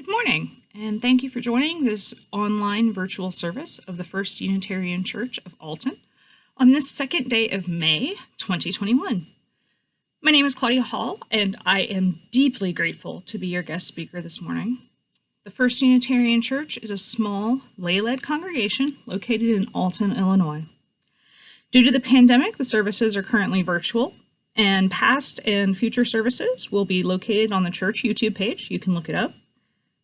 morning, and thank you for joining this online virtual service of the First Unitarian Church of Alton on this second day of May 2021. My name is Claudia Hall, and I am deeply grateful to be your guest speaker this morning. The First Unitarian Church is a small, lay-led congregation located in Alton, Illinois. Due to the pandemic, the services are currently virtual, and past and future services will be located on the church YouTube page. You can look it up.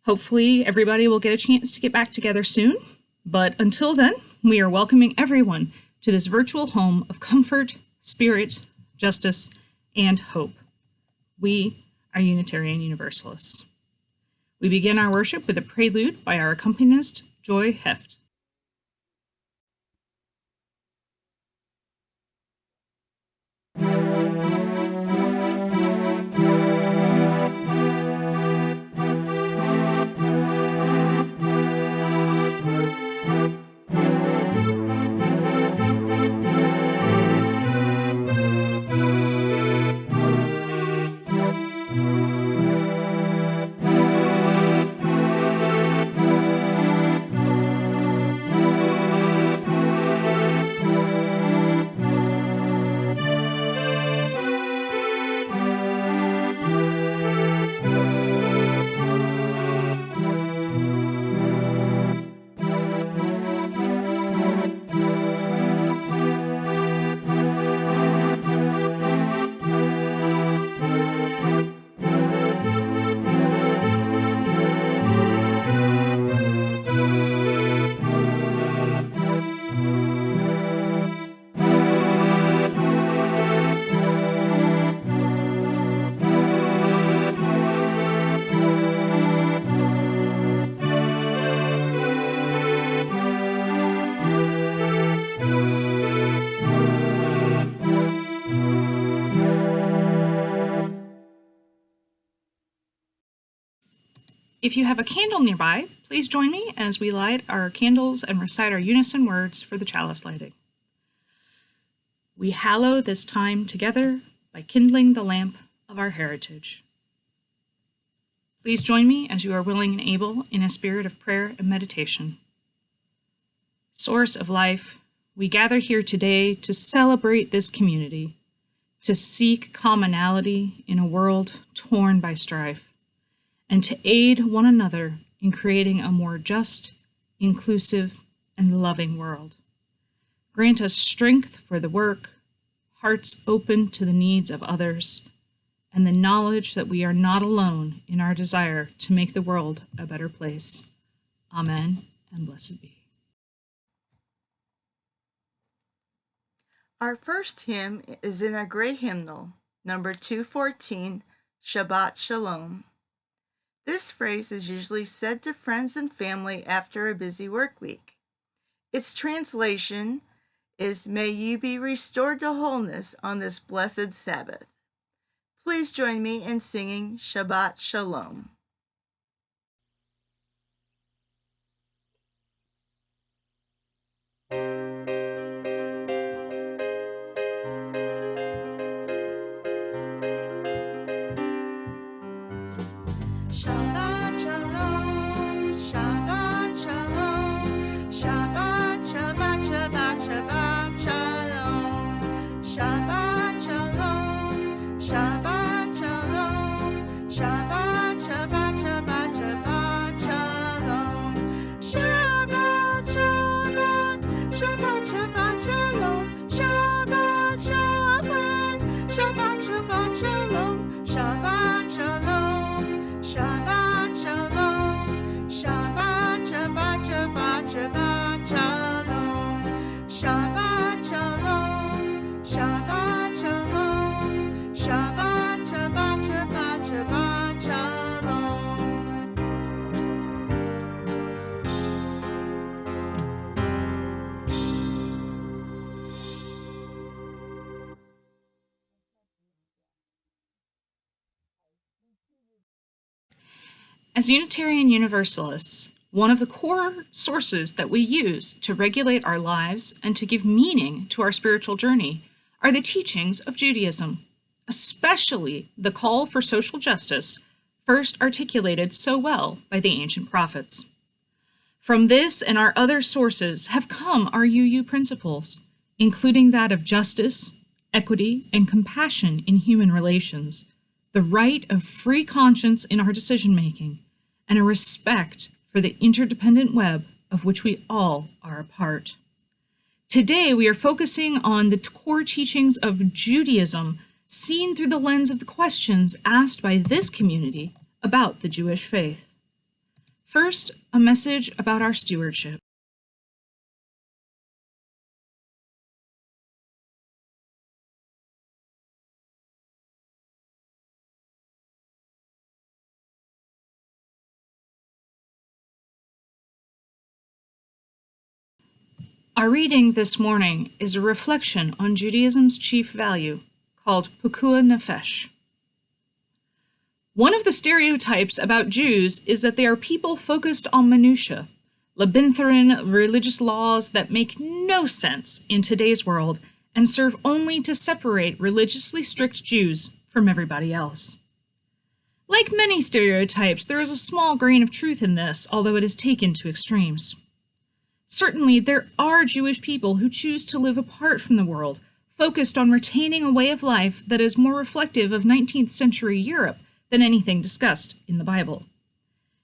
Hopefully, everybody will get a chance to get back together soon, but until then, we are welcoming everyone to this virtual home of comfort, spirit, justice, and hope. We are Unitarian Universalists. We begin our worship with a prelude by our accompanist, Joy Heft. If you have a candle nearby, please join me as we light our candles and recite our unison words for the chalice lighting. We hallow this time together by kindling the lamp of our heritage. Please join me as you are willing and able in a spirit of prayer and meditation. Source of life, we gather here today to celebrate this community, to seek commonality in a world torn by strife, and to aid one another in creating a more just, inclusive, and loving world. Grant us strength for the work, hearts open to the needs of others, and the knowledge that we are not alone in our desire to make the world a better place. Amen, and blessed be. Our first hymn is in our great hymnal, number 214, Shabbat Shalom. This phrase is usually said to friends and family after a busy work week. Its translation is, "May you be restored to wholeness on this blessed Sabbath." Please join me in singing Shabbat Shalom. As Unitarian Universalists, one of the core sources that we use to regulate our lives and to give meaning to our spiritual journey are the teachings of Judaism, especially the call for social justice first articulated so well by the ancient prophets. From this and our other sources have come our UU principles, including that of justice, equity, and compassion in human relations, the right of free conscience in our decision-making, and a respect for the interdependent web of which we all are a part. Today, we are focusing on the core teachings of Judaism seen through the lens of the questions asked by this community about the Jewish faith. First, a message about our stewardship. Our reading this morning is a reflection on Judaism's chief value, called Pikuah Nefesh. One of the stereotypes about Jews is that they are people focused on minutiae, labyrinthine religious laws that make no sense in today's world and serve only to separate religiously strict Jews from everybody else. Like many stereotypes, there is a small grain of truth in this, although it is taken to extremes. Certainly, there are Jewish people who choose to live apart from the world, focused on retaining a way of life that is more reflective of 19th century Europe than anything discussed in the Bible.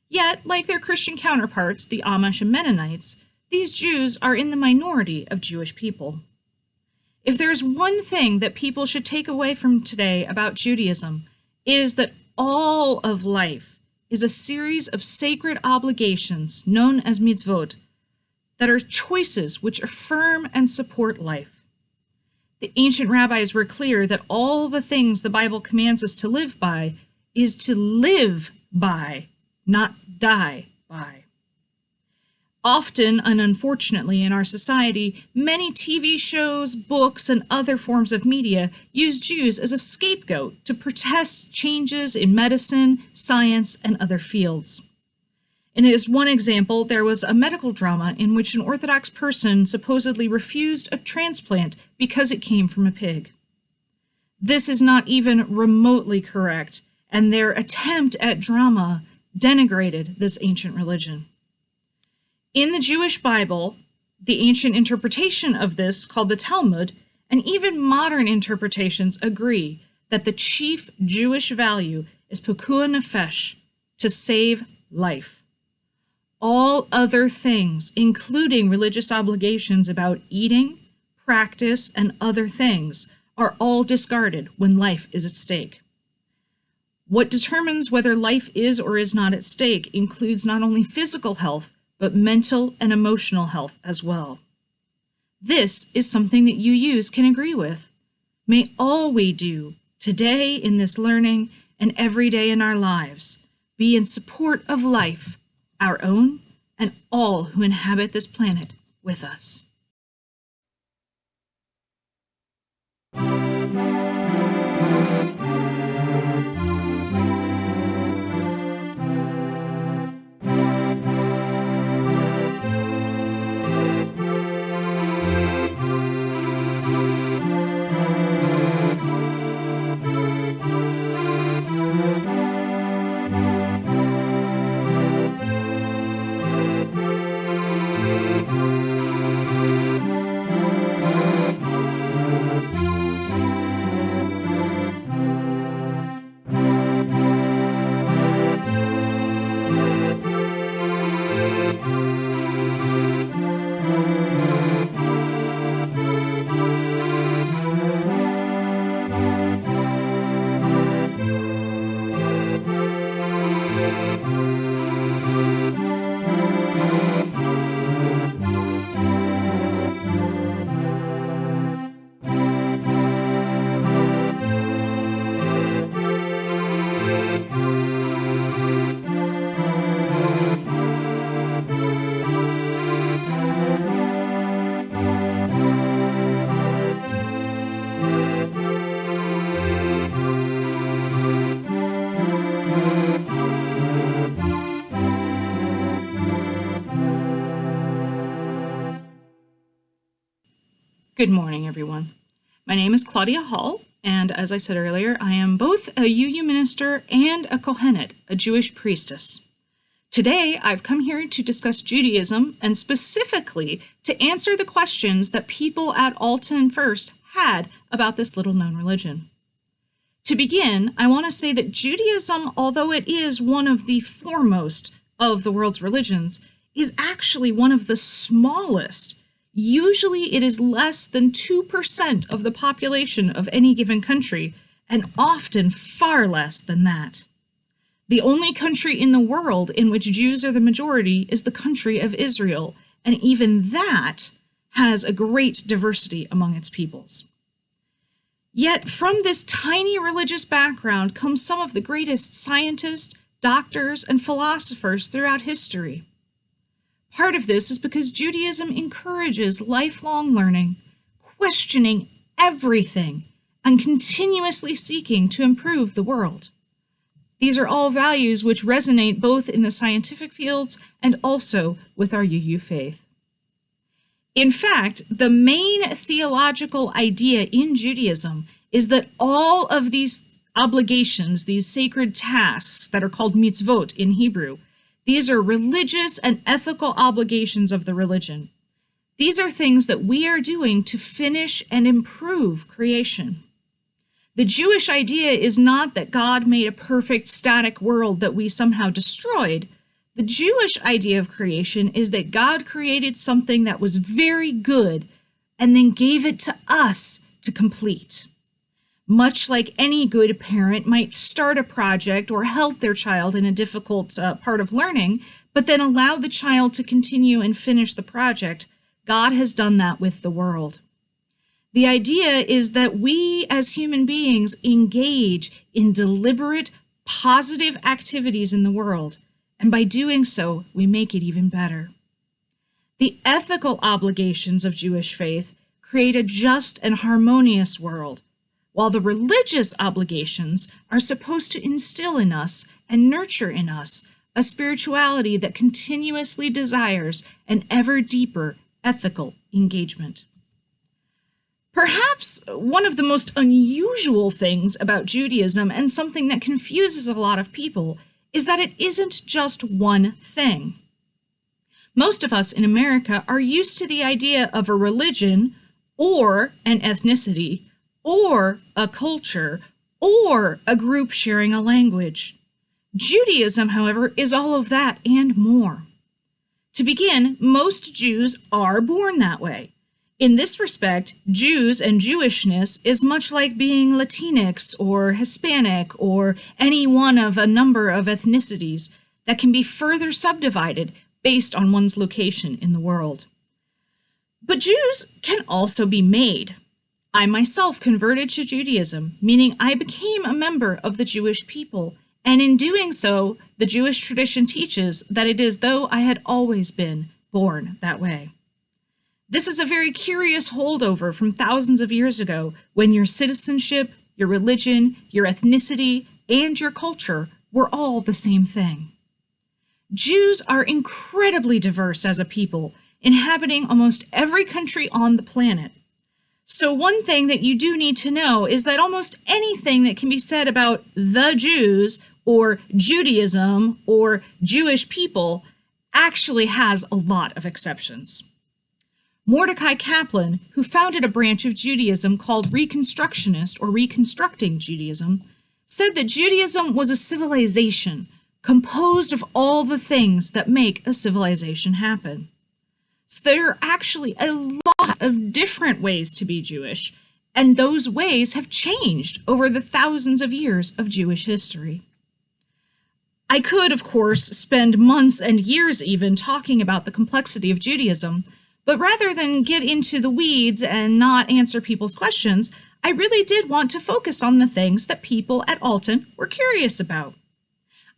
Yet, like their Christian counterparts, the Amish and Mennonites, these Jews are in the minority of Jewish people. If there is one thing that people should take away from today about Judaism, it is that all of life is a series of sacred obligations known as mitzvot, that are choices which affirm and support life. The ancient rabbis were clear that all the things the Bible commands us to live by is to live by, not die by. Often, and unfortunately in our society, many TV shows, books, and other forms of media use Jews as a scapegoat to protest changes in medicine, science, and other fields. And as one example, there was a medical drama in which an Orthodox person supposedly refused a transplant because it came from a pig. This is not even remotely correct, and their attempt at drama denigrated this ancient religion. In the Jewish Bible, the ancient interpretation of this, called the Talmud, and even modern interpretations agree that the chief Jewish value is Pikuah Nefesh, to save life. All other things, including religious obligations about eating, practice, and other things, are all discarded when life is at stake. What determines whether life is or is not at stake includes not only physical health, but mental and emotional health as well. This is something that UUs can agree with. May all we do today in this learning and every day in our lives be in support of life, our own, and all who inhabit this planet with us. Good morning, everyone. My name is Claudia Hall, and as I said earlier, I am both a UU minister and a Kohenet, a Jewish priestess. Today, I've come here to discuss Judaism, and specifically to answer the questions that people at Alton First had about this little-known religion. To begin, I want to say that Judaism, although it is one of the foremost of the world's religions, is actually one of the smallest. Usually it is less than 2% of the population of any given country, and often far less than that. The only country in the world in which Jews are the majority is the country of Israel, and even that has a great diversity among its peoples. Yet from this tiny religious background comes some of the greatest scientists, doctors, and philosophers throughout history. Part of this is because Judaism encourages lifelong learning, questioning everything, and continuously seeking to improve the world. These are all values which resonate both in the scientific fields and also with our UU faith. In fact, the main theological idea in Judaism is that all of these obligations, these sacred tasks that are called mitzvot in Hebrew, these are religious and ethical obligations of the religion. These are things that we are doing to finish and improve creation. The Jewish idea is not that God made a perfect static world that we somehow destroyed. The Jewish idea of creation is that God created something that was very good and then gave it to us to complete. Much like any good parent might start a project or help their child in a difficult part of learning, but then allow the child to continue and finish the project, God has done that with the world. The idea is that we as human beings engage in deliberate, positive activities in the world, and by doing so, we make it even better. The ethical obligations of Jewish faith create a just and harmonious world, while the religious obligations are supposed to instill in us and nurture in us a spirituality that continuously desires an ever deeper ethical engagement. Perhaps one of the most unusual things about Judaism, and something that confuses a lot of people, is that it isn't just one thing. Most of us in America are used to the idea of a religion or an ethnicity or a culture, or a group sharing a language. Judaism, however, is all of that and more. To begin, most Jews are born that way. In this respect, Jews and Jewishness is much like being Latinx or Hispanic or any one of a number of ethnicities that can be further subdivided based on one's location in the world. But Jews can also be made. I myself converted to Judaism, meaning I became a member of the Jewish people, and in doing so, the Jewish tradition teaches that it is though I had always been born that way. This is a very curious holdover from thousands of years ago, when your citizenship, your religion, your ethnicity, and your culture were all the same thing. Jews are incredibly diverse as a people, inhabiting almost every country on the planet. So one thing that you do need to know is that almost anything that can be said about the Jews or Judaism or Jewish people actually has a lot of exceptions. Mordecai Kaplan, who founded a branch of Judaism called Reconstructionist or Reconstructing Judaism, said that Judaism was a civilization composed of all the things that make a civilization happen. So there are actually a lot of different ways to be Jewish, and those ways have changed over the thousands of years of Jewish history. I could, of course, spend months and years even talking about the complexity of Judaism, but rather than get into the weeds and not answer people's questions, I really did want to focus on the things that people at Alton were curious about.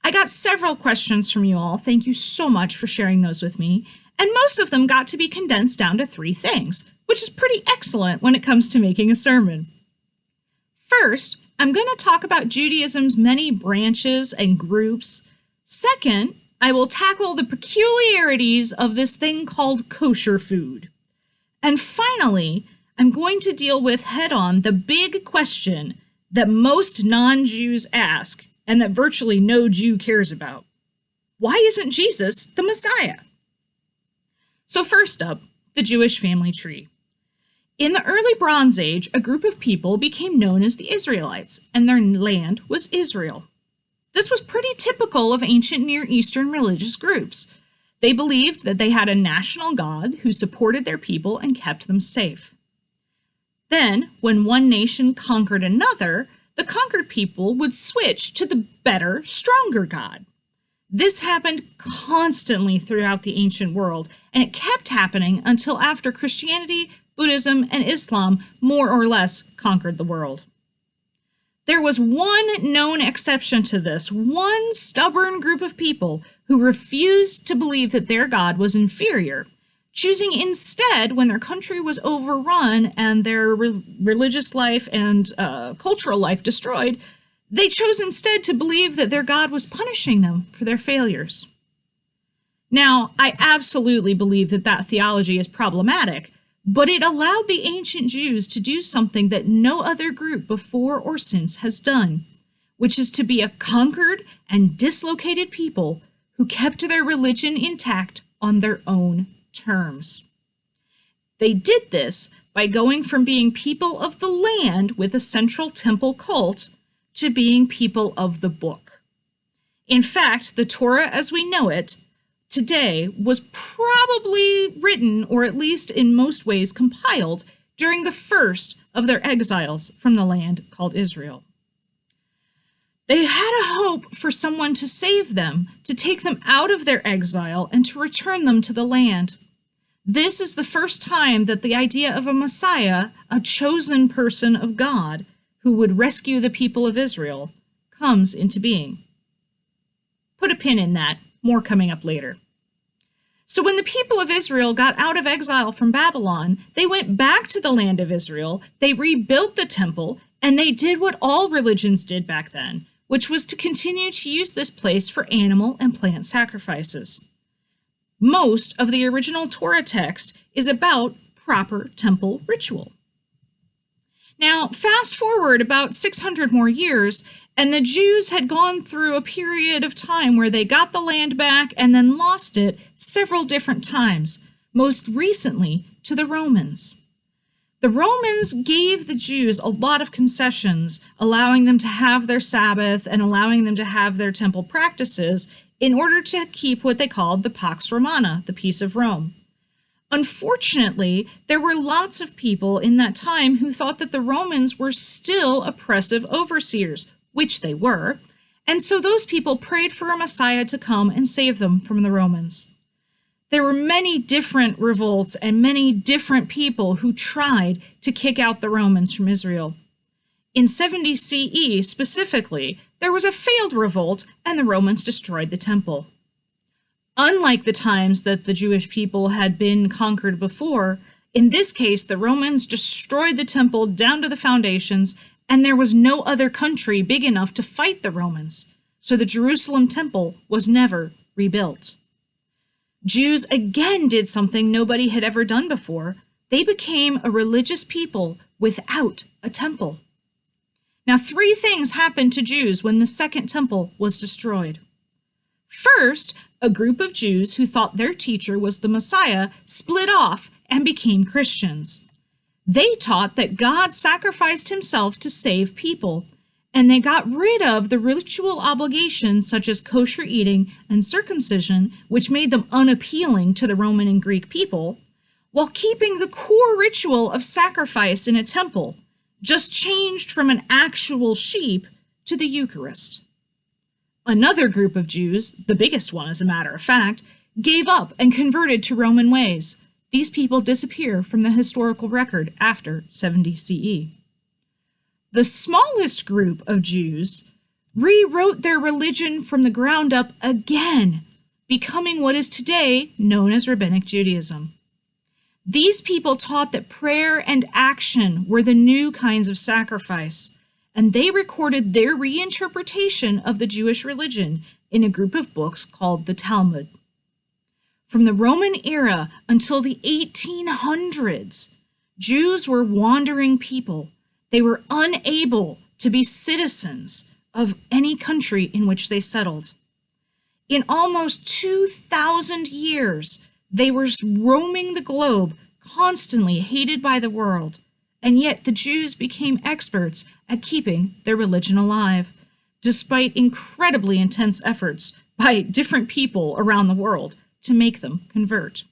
I got several questions from you all. Thank you so much for sharing those with me. And most of them got to be condensed down to 3 things, which is pretty excellent when it comes to making a sermon. First, I'm going to talk about Judaism's many branches and groups. Second, I will tackle the peculiarities of this thing called kosher food. And finally, I'm going to deal with head-on the big question that most non-Jews ask and that virtually no Jew cares about. Why isn't Jesus the Messiah? So first up, the Jewish family tree. In the early Bronze Age, a group of people became known as the Israelites, and their land was Israel. This was pretty typical of ancient Near Eastern religious groups. They believed that they had a national God who supported their people and kept them safe. Then, when one nation conquered another, the conquered people would switch to the better, stronger God. This happened constantly throughout the ancient world, and it kept happening until after Christianity, Buddhism, and Islam more or less conquered the world. There was one known exception to this, one stubborn group of people who refused to believe that their God was inferior, choosing instead, when their country was overrun and their religious life and cultural life destroyed, they chose instead to believe that their God was punishing them for their failures. Now, I absolutely believe that that theology is problematic, but it allowed the ancient Jews to do something that no other group before or since has done, which is to be a conquered and dislocated people who kept their religion intact on their own terms. They did this by going from being people of the land with a central temple cult to being people of the book. In fact, the Torah as we know it today was probably written, or at least in most ways compiled, during the first of their exiles from the land called Israel. They had a hope for someone to save them, to take them out of their exile, and to return them to the land. This is the first time that the idea of a Messiah, a chosen person of God, who would rescue the people of Israel, comes into being. Put a pin in that, more coming up later. So when the people of Israel got out of exile from Babylon, they went back to the land of Israel, they rebuilt the temple, and they did what all religions did back then, which was to continue to use this place for animal and plant sacrifices. Most of the original Torah text is about proper temple ritual. Now, fast forward about 600 more years, and the Jews had gone through a period of time where they got the land back and then lost it several different times, most recently to the Romans. The Romans gave the Jews a lot of concessions, allowing them to have their Sabbath and allowing them to have their temple practices in order to keep what they called the Pax Romana, the peace of Rome. Unfortunately, there were lots of people in that time who thought that the Romans were still oppressive overseers, which they were, and so those people prayed for a Messiah to come and save them from the Romans. There were many different revolts and many different people who tried to kick out the Romans from Israel. In 70 CE specifically, there was a failed revolt and the Romans destroyed the temple. Unlike the times that the Jewish people had been conquered before, in this case, the Romans destroyed the temple down to the foundations, and there was no other country big enough to fight the Romans, so the Jerusalem temple was never rebuilt. Jews again did something nobody had ever done before. They became a religious people without a temple. Now, 3 things happened to Jews when the second temple was destroyed. First, a group of Jews who thought their teacher was the Messiah split off and became Christians. They taught that God sacrificed himself to save people, and they got rid of the ritual obligations such as kosher eating and circumcision, which made them unappealing to the Roman and Greek people, while keeping the core ritual of sacrifice in a temple, just changed from an actual sheep to the Eucharist. Another group of Jews, the biggest one as a matter of fact, gave up and converted to Roman ways. These people disappear from the historical record after 70 CE. The smallest group of Jews rewrote their religion from the ground up again, becoming what is today known as Rabbinic Judaism. These people taught that prayer and action were the new kinds of sacrifice, and they recorded their reinterpretation of the Jewish religion in a group of books called the Talmud. From the Roman era until the 1800s, Jews were wandering people. They were unable to be citizens of any country in which they settled. In almost 2,000 years, they were roaming the globe, constantly hated by the world, and yet the Jews became experts at keeping their religion alive, despite incredibly intense efforts by different people around the world to make them convert.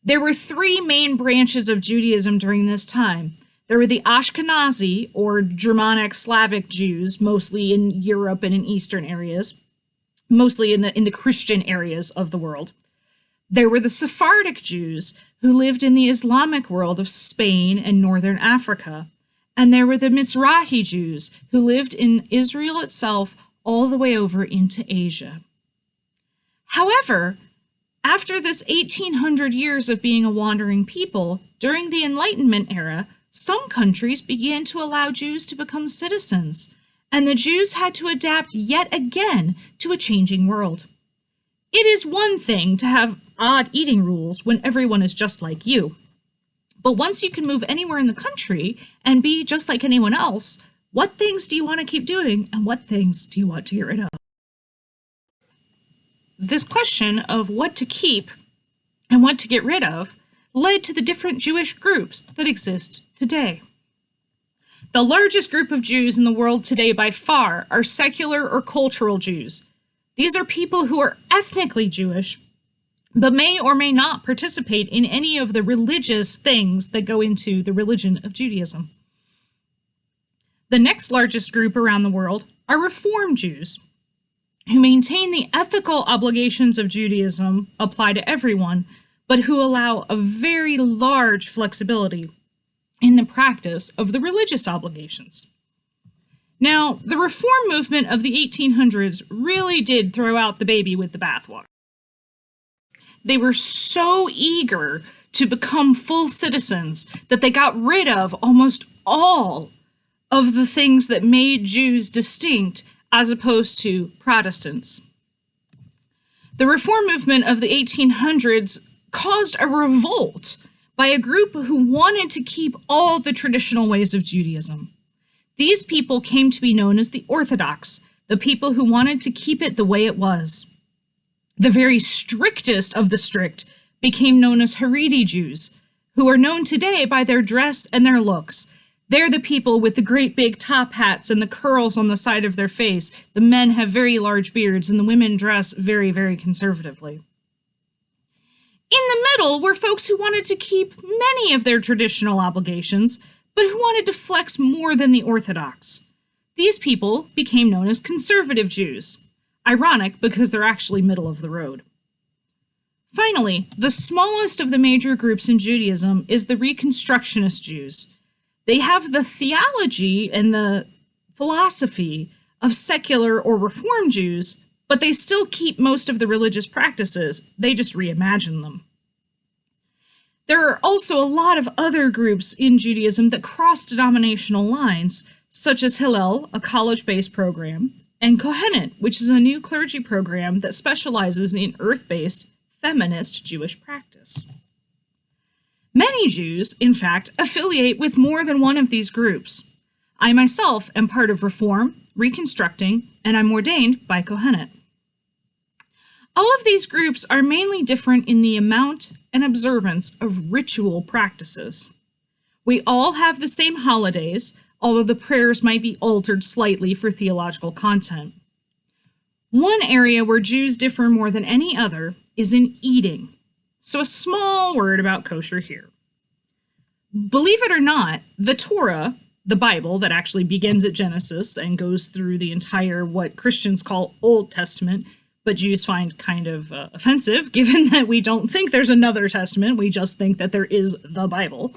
There were three main branches of Judaism during this time. There were the Ashkenazi, or Germanic Slavic Jews, mostly in Europe and in Eastern areas, mostly in the Christian areas of the world. There were the Sephardic Jews, who lived in the Islamic world of Spain and northern Africa. And there were the Mizrahi Jews, who lived in Israel itself all the way over into Asia. However, after this 1,800 years of being a wandering people, during the Enlightenment era, some countries began to allow Jews to become citizens, and the Jews had to adapt yet again to a changing world. It is one thing to have odd eating rules when everyone is just like you. But once you can move anywhere in the country and be just like anyone else, what things do you want to keep doing and what things do you want to get rid of? This question of what to keep and what to get rid of led to the different Jewish groups that exist today. The largest group of Jews in the world today by far are secular or cultural Jews. These are people who are ethnically Jewish, but may or may not participate in any of the religious things that go into the religion of Judaism. The next largest group around the world are Reform Jews, who maintain the ethical obligations of Judaism apply to everyone, but who allow a very large flexibility in the practice of the religious obligations. Now, the Reform movement of the 1800s really did throw out the baby with the bathwater. They were so eager to become full citizens that they got rid of almost all of the things that made Jews distinct as opposed to Protestants. The Reform movement of the 1800s caused a revolt by a group who wanted to keep all the traditional ways of Judaism. These people came to be known as the Orthodox, the people who wanted to keep it the way it was. The very strictest of the strict became known as Haredi Jews, who are known today by their dress and their looks. They're the people with the great big top hats and the curls on the side of their face. The men have very large beards, and the women dress very, very conservatively. In the middle were folks who wanted to keep many of their traditional obligations, but who wanted to flex more than the Orthodox. These people became known as conservative Jews. Ironic, because they're actually middle of the road. Finally, the smallest of the major groups in Judaism is the Reconstructionist Jews. They have the theology and the philosophy of secular or Reform Jews, but they still keep most of the religious practices. They just reimagine them. There are also a lot of other groups in Judaism that cross denominational lines, such as Hillel, a college-based program, and Kohenet, which is a new clergy program that specializes in earth-based, feminist Jewish practice. Many Jews, in fact, affiliate with more than one of these groups. I myself am part of Reform, Reconstructing, and I'm ordained by Kohenet. All of these groups are mainly different in the amount and observance of ritual practices. We all have the same holidays, although the prayers might be altered slightly for theological content. One area where Jews differ more than any other is in eating. So a small word about kosher here. Believe it or not, the Torah, the Bible that actually begins at Genesis and goes through the entire what Christians call Old Testament, but Jews find kind of offensive, given that we don't think there's another testament, we just think that there is the Bible.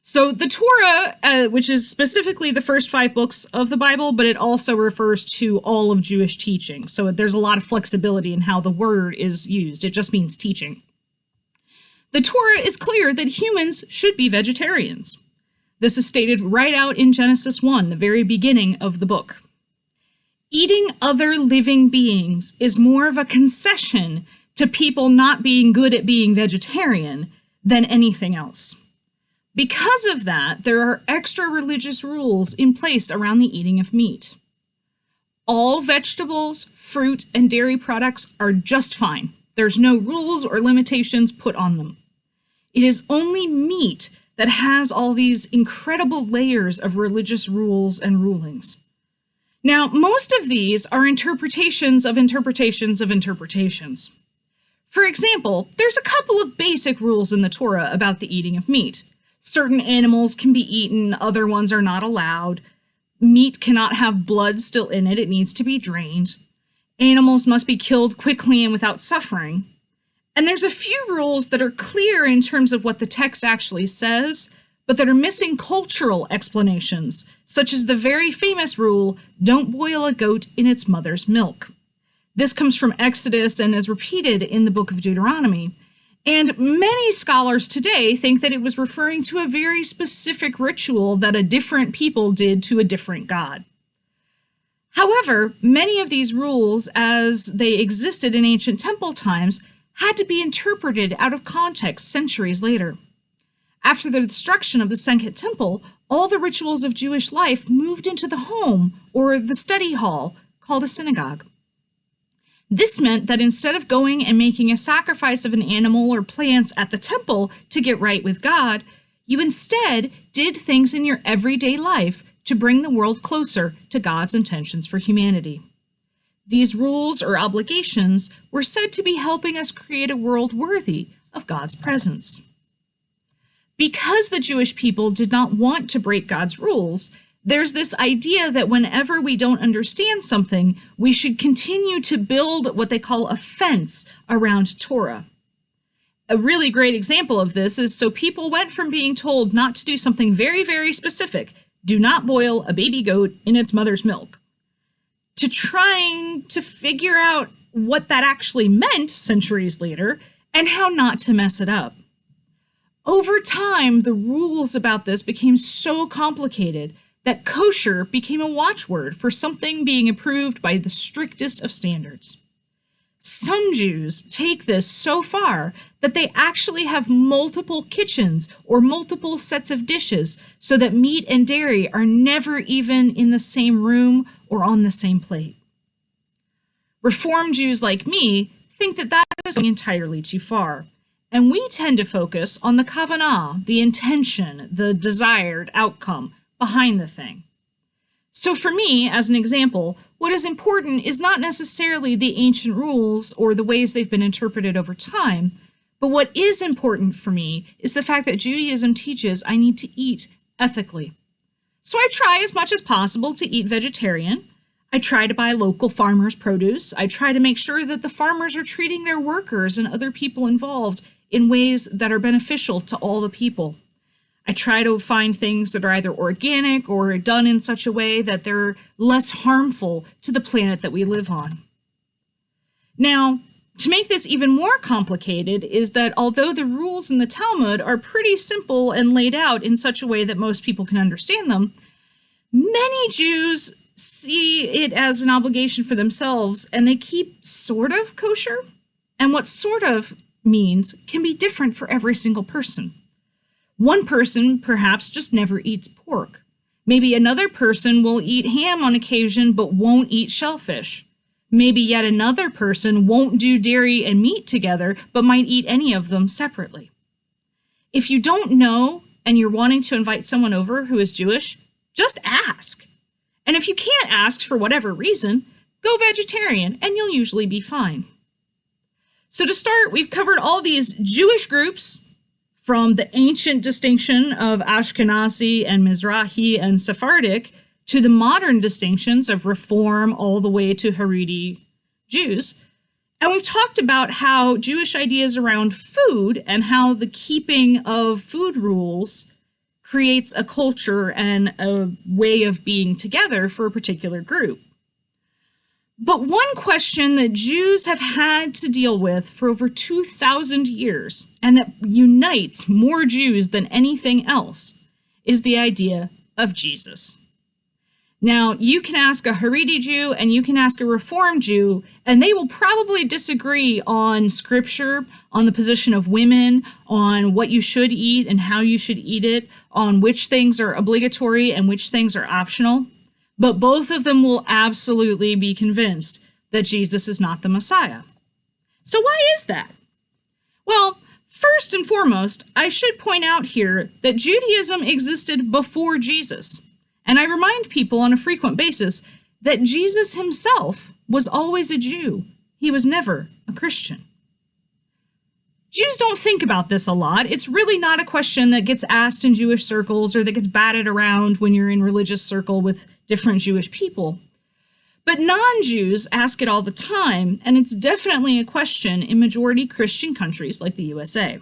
So the Torah, which is specifically the first 5 books of the Bible, but it also refers to all of Jewish teaching. So there's a lot of flexibility in how the word is used. It just means teaching. The Torah is clear that humans should be vegetarians. This is stated right out in Genesis 1, the very beginning of the book. Eating other living beings is more of a concession to people not being good at being vegetarian than anything else. Because of that, there are extra religious rules in place around the eating of meat. All vegetables, fruit, and dairy products are just fine. There's no rules or limitations put on them. It is only meat that has all these incredible layers of religious rules and rulings. Now, most of these are interpretations of interpretations of interpretations. For example, there's a couple of basic rules in the Torah about the eating of meat. Certain animals can be eaten, other ones are not allowed. Meat cannot have blood still in it, it needs to be drained. Animals must be killed quickly and without suffering. And there's a few rules that are clear in terms of what the text actually says, but that are missing cultural explanations, such as the very famous rule, don't boil a goat in its mother's milk. This comes from Exodus and is repeated in the book of Deuteronomy. And many scholars today think that it was referring to a very specific ritual that a different people did to a different god. However, many of these rules, as they existed in ancient temple times, had to be interpreted out of context centuries later. After the destruction of the Second Temple, all the rituals of Jewish life moved into the home or the study hall, called a synagogue. This meant that instead of going and making a sacrifice of an animal or plants at the temple to get right with God, you instead did things in your everyday life to bring the world closer to God's intentions for humanity. These rules or obligations were said to be helping us create a world worthy of God's presence. Because the Jewish people did not want to break God's rules, there's this idea that whenever we don't understand something, we should continue to build what they call a fence around Torah. A really great example of this is so people went from being told not to do something very, very specific, do not boil a baby goat in its mother's milk, to trying to figure out what that actually meant centuries later and how not to mess it up. Over time, the rules about this became so complicated that kosher became a watchword for something being approved by the strictest of standards. Some Jews take this so far that they actually have multiple kitchens or multiple sets of dishes so that meat and dairy are never even in the same room or on the same plate. Reform Jews like me think that that is going entirely too far, and we tend to focus on the kavanah, the intention, the desired outcome behind the thing. So for me, as an example, what is important is not necessarily the ancient rules or the ways they've been interpreted over time, but what is important for me is the fact that Judaism teaches I need to eat ethically. So I try as much as possible to eat vegetarian. I try to buy local farmers' produce. I try to make sure that the farmers are treating their workers and other people involved in ways that are beneficial to all the people. I try to find things that are either organic or done in such a way that they're less harmful to the planet that we live on. Now, to make this even more complicated is that although the rules in the Talmud are pretty simple and laid out in such a way that most people can understand them, many Jews see it as an obligation for themselves and they keep sort of kosher. And what sort of means can be different for every single person. One person perhaps just never eats pork. Maybe another person will eat ham on occasion but won't eat shellfish. Maybe yet another person won't do dairy and meat together but might eat any of them separately. If you don't know and you're wanting to invite someone over who is Jewish, just ask. And if you can't ask for whatever reason, go vegetarian and you'll usually be fine. So to start, we've covered all these Jewish groups, from the ancient distinction of Ashkenazi and Mizrahi and Sephardic to the modern distinctions of Reform all the way to Haredi Jews. And we've talked about how Jewish ideas around food and how the keeping of food rules creates a culture and a way of being together for a particular group. But one question that Jews have had to deal with for over 2,000 years, and that unites more Jews than anything else, is the idea of Jesus. Now, you can ask a Haredi Jew and you can ask a Reform Jew, and they will probably disagree on scripture, on the position of women, on what you should eat and how you should eat it, on which things are obligatory and which things are optional. But both of them will absolutely be convinced that Jesus is not the Messiah. So why is that? Well, first and foremost, I should point out here that Judaism existed before Jesus. And I remind people on a frequent basis that Jesus himself was always a Jew. He was never a Christian. Jews don't think about this a lot. It's really not a question that gets asked in Jewish circles or that gets batted around when you're in religious circle with different Jewish people. But non-Jews ask it all the time, and it's definitely a question in majority Christian countries like the USA.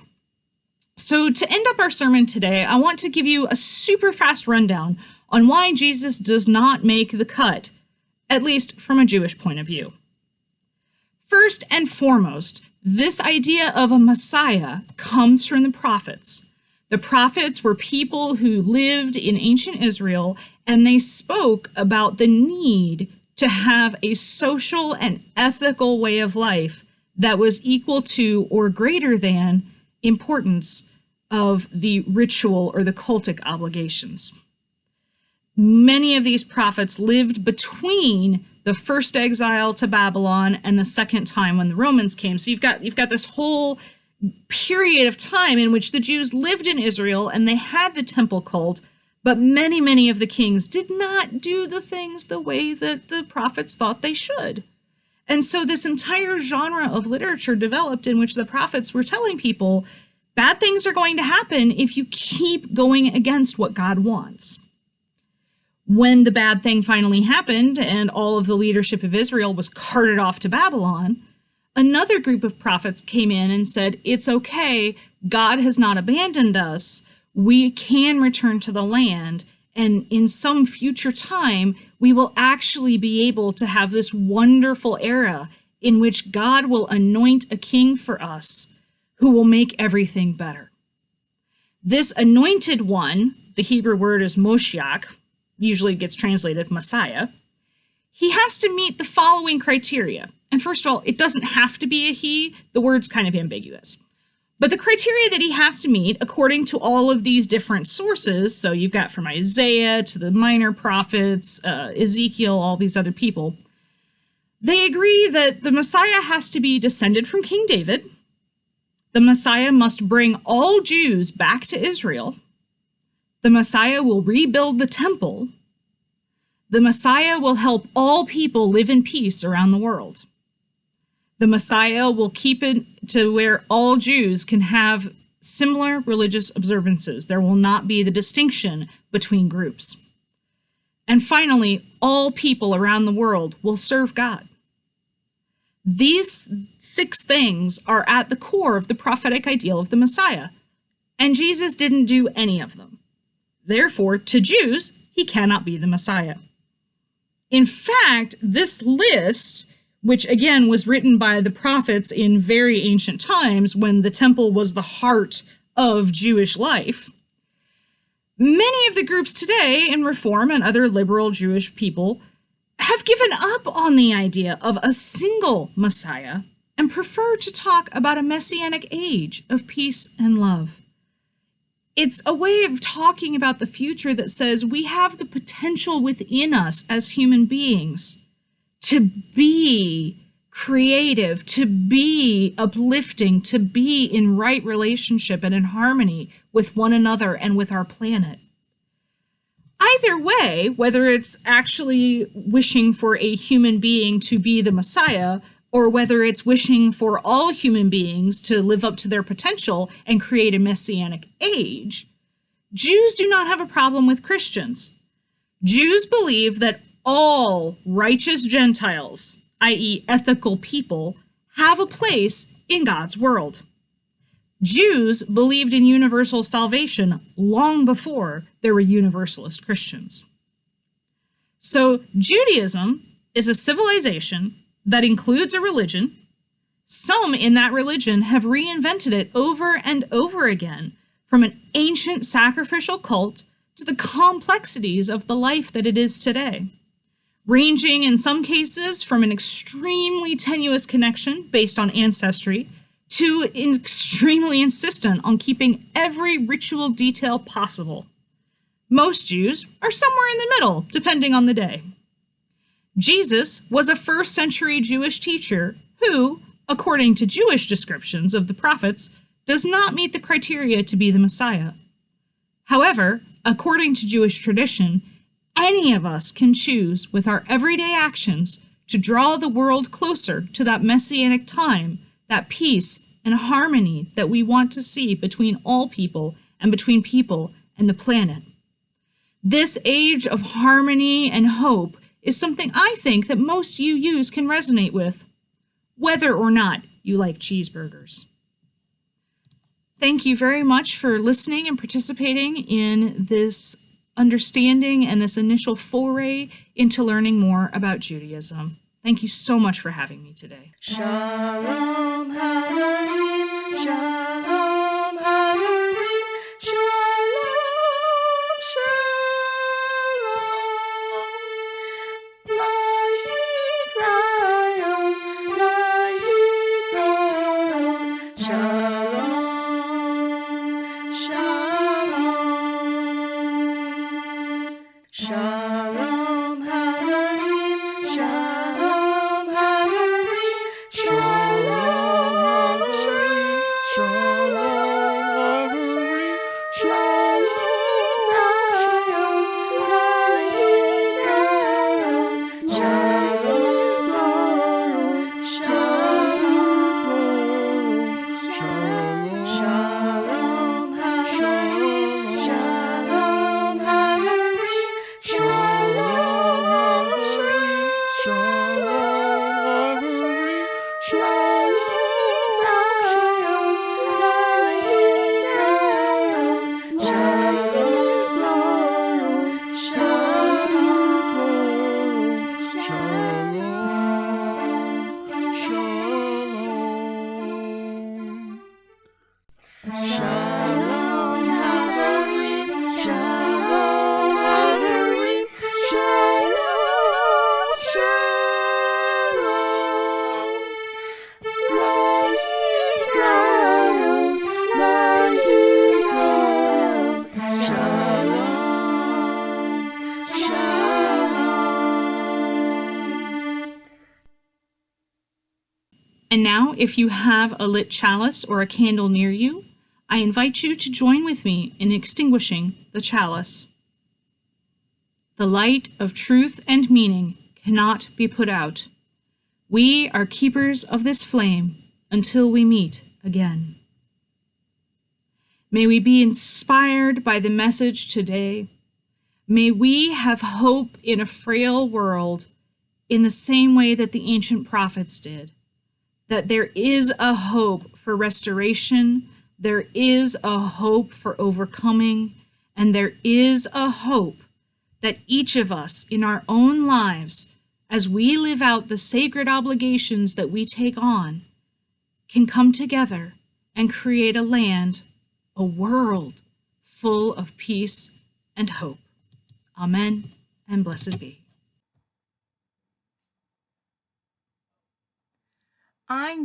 So to end up our sermon today, I want to give you a super fast rundown on why Jesus does not make the cut, at least from a Jewish point of view. First and foremost, this idea of a Messiah comes from the prophets. The prophets were people who lived in ancient Israel, and they spoke about the need to have a social and ethical way of life that was equal to or greater than importance of the ritual or the cultic obligations. Many of these prophets lived between the first exile to Babylon and the second time when the Romans came. So you've got this whole period of time in which the Jews lived in Israel and they had the temple cult, but many of the kings did not do the things the way that the prophets thought they should. And so this entire genre of literature developed in which the prophets were telling people, bad things are going to happen if you keep going against what God wants. When the bad thing finally happened and all of the leadership of Israel was carted off to Babylon, another group of prophets came in and said, it's okay, God has not abandoned us, we can return to the land, and in some future time, we will actually be able to have this wonderful era in which God will anoint a king for us who will make everything better. This anointed one, the Hebrew word is Moshiach, usually gets translated Messiah, he has to meet the following criteria. And first of all, it doesn't have to be a he. The word's kind of ambiguous. But the criteria that he has to meet, according to all of these different sources, so you've got from Isaiah to the minor prophets, Ezekiel, all these other people, they agree that the Messiah has to be descended from King David. The Messiah must bring all Jews back to Israel. The Messiah will rebuild the temple. The Messiah will help all people live in peace around the world. The Messiah will keep it to where all Jews can have similar religious observances. There will not be the distinction between groups. And finally, all people around the world will serve God. These 6 things are at the core of the prophetic ideal of the Messiah, and Jesus didn't do any of them. Therefore, to Jews, he cannot be the Messiah. In fact, this list, which again was written by the prophets in very ancient times when the temple was the heart of Jewish life, many of the groups today in Reform and other liberal Jewish people have given up on the idea of a single Messiah and prefer to talk about a messianic age of peace and love. It's a way of talking about the future that says we have the potential within us as human beings to be creative, to be uplifting, to be in right relationship and in harmony with one another and with our planet. Either way, whether it's actually wishing for a human being to be the Messiah, or whether it's wishing for all human beings to live up to their potential and create a messianic age, Jews do not have a problem with Christians. Jews believe that all righteous Gentiles, i.e. ethical people, have a place in God's world. Jews believed in universal salvation long before there were universalist Christians. So Judaism is a civilization that includes a religion. Some in that religion have reinvented it over and over again, from an ancient sacrificial cult to the complexities of the life that it is today, ranging in some cases from an extremely tenuous connection based on ancestry to extremely insistent on keeping every ritual detail possible. Most Jews are somewhere in the middle, depending on the day. Jesus was a first-century Jewish teacher who, according to Jewish descriptions of the prophets, does not meet the criteria to be the Messiah. However, according to Jewish tradition, any of us can choose with our everyday actions to draw the world closer to that messianic time, that peace and harmony that we want to see between all people and between people and the planet. This age of harmony and hope is something I think that most UUs can resonate with, whether or not you like cheeseburgers. Thank you very much for listening and participating in this understanding and this initial foray into learning more about Judaism. Thank you so much for having me today. Shalom Haverim, Shalom Haverim, Shalom, Shalom. Lahidrayon, Lahidrayon, Shalom, Shalom. Shalom Haverim, Shalom Haverim, Shalom Haverim, Shalom Haverim, Shalom Rayon, Lahidrayon, Shalom Rayon, Shalom, Shalom Haverim, Shalom Haverim, Shalom Haverim, Shalom Haverim, Shalom Rayon, Lahidrayon, Shalom Rayon, Shalom, Haverim, Shalom Haverim, Shalom, Shalom. Lahidrayon, Lahidrayon, Shalom, Shalom. And now, if you have a lit chalice or a candle near you, I invite you to join with me in extinguishing the chalice. The light of truth and meaning cannot be put out. We are keepers of this flame until we meet again. May we be inspired by the message today. May we have hope in a frail world in the same way that the ancient prophets did. That there is a hope for restoration, there is a hope for overcoming, and there is a hope that each of us in our own lives, as we live out the sacred obligations that we take on, can come together and create a land, a world full of peace and hope. Amen, and blessed be.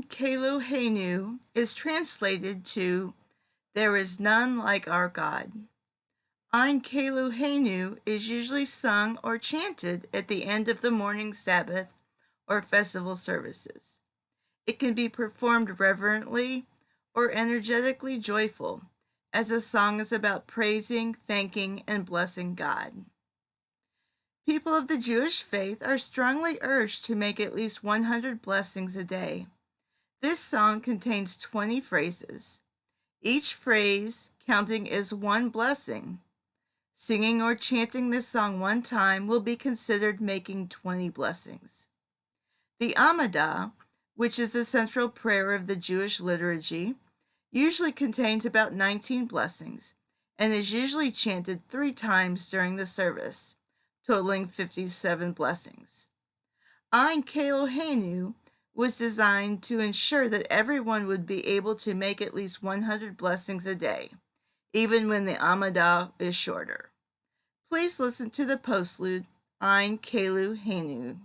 Keyloheynu is translated to "There is none like our God." Keyloheynu is usually sung or chanted at the end of the morning Sabbath or festival services. It can be performed reverently or energetically joyful, as the song is about praising, thanking, and blessing God. People of the Jewish faith are strongly urged to make at least 100 blessings a day. This song contains 20 phrases, each phrase counting as one blessing. Singing or chanting this song one time will be considered making 20 blessings. The Amidah, which is the central prayer of the Jewish liturgy, usually contains about 19 blessings and is usually chanted 3 times during the service, totaling 57 blessings. Keyloheynu was designed to ensure that everyone would be able to make at least 100 blessings a day, even when the Amidah is shorter. Please listen to the postlude, Keyloheynu.